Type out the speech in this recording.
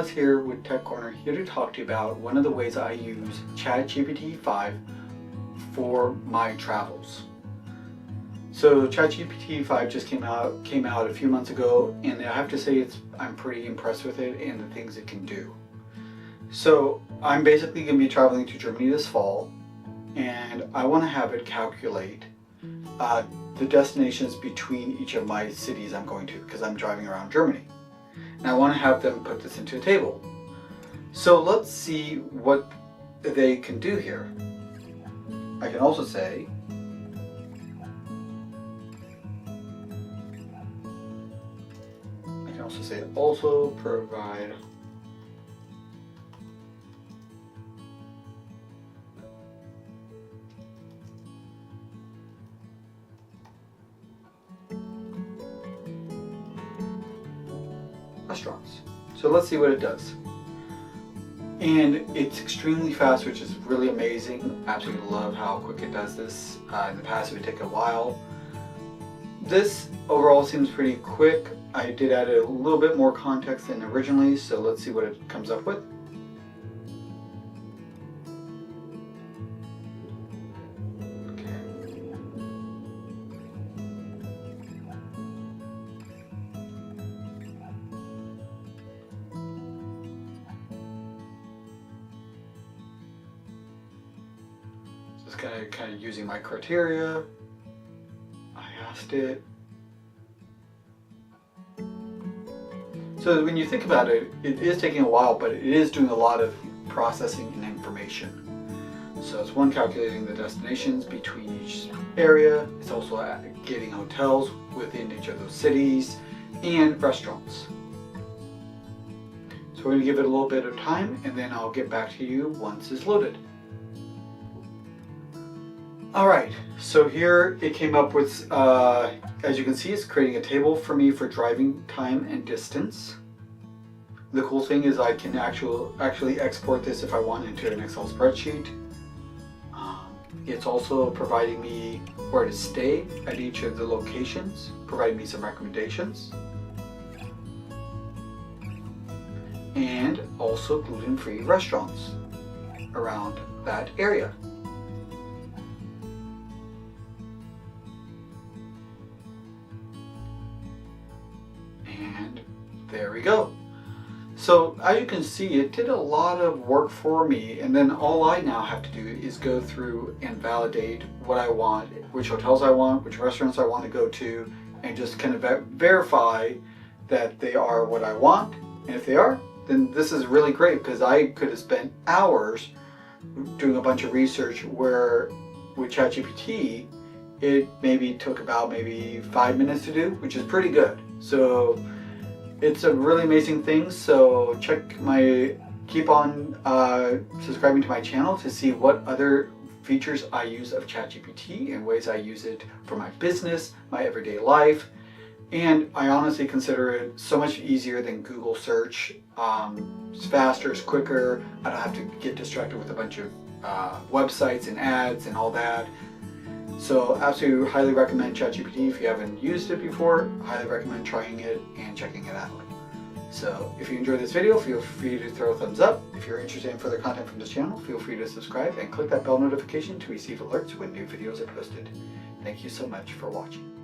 Oz here with Tech Corner, here to talk to you about one of the ways I use ChatGPT 5 for my travels. So ChatGPT 5 just came out a few months ago, and I have to say I'm pretty impressed with it and the things it can do. So I'm basically going to be traveling to Germany this fall, and I want to have it calculate the destinations between each of my cities I'm going to, because I'm driving around Germany. And I want to have them put this into a table. So let's see what they can do here. I can also say, also provide restaurants. So let's see what it does. And it's extremely fast, which is really amazing. Absolutely love how quick it does this. In the past it would take a while. This overall seems pretty quick. I did add a little bit more context than originally, so let's see what it comes up with. Just kind of using my criteria. I asked it. So when you think about it, it is taking a while, but it is doing a lot of processing and information. So it's calculating the destinations between each area. It's also getting hotels within each of those cities and restaurants. So we're going to give it a little bit of time, and then I'll get back to you once it's loaded. Alright, so here it came up with, as you can see, it's creating a table for me for driving time and distance. The cool thing is I can actually export this if I want into an Excel spreadsheet. It's also providing me where to stay at each of the locations, providing me some recommendations. And also gluten-free restaurants around that area. And there we go. So as you can see, it did a lot of work for me, and then all I now have to do is go through and validate what I want, which hotels I want, which restaurants I want to go to, and just kind of verify that they are what I want. And if they are, then this is really great, because I could have spent hours doing a bunch of research where with ChatGPT it maybe took about 5 minutes to do, which is pretty good. So it's a really amazing thing. So keep on subscribing to my channel to see what other features I use of ChatGPT and ways I use it for my business, my everyday life. And I honestly consider it so much easier than Google search. It's faster, it's quicker. I don't have to get distracted with a bunch of websites and ads and all that. So absolutely highly recommend ChatGPT. If you haven't used it before, highly recommend trying it and checking it out. So if you enjoyed this video, feel free to throw a thumbs up. If you're interested in further content from this channel, feel free to subscribe and click that bell notification to receive alerts when new videos are posted. Thank you so much for watching.